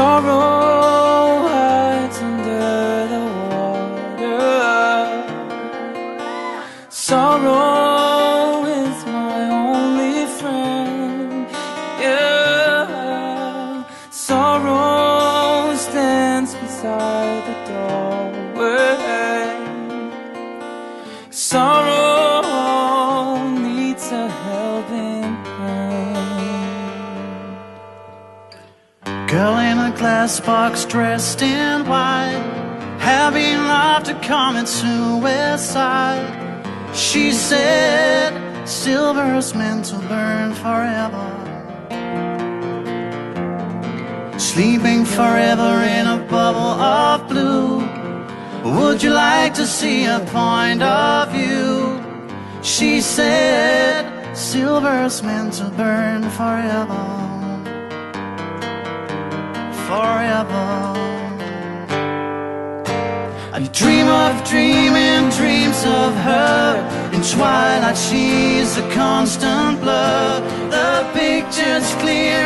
Sorrow hides under the water. Sorrow is my only friend. Yeah. Sorrow stands beside the doorway. Sorrow needs a helping hand. Girl in a glass box dressed in white, having love to commit suicide. She said silver's meant to burn forever, sleeping forever in a bubble of blue. Would you like to see a point of view? She said silver's meant to burn forever, forever. I dream of dreaming dreams of her. In twilight she's a constant blur. The picture's clear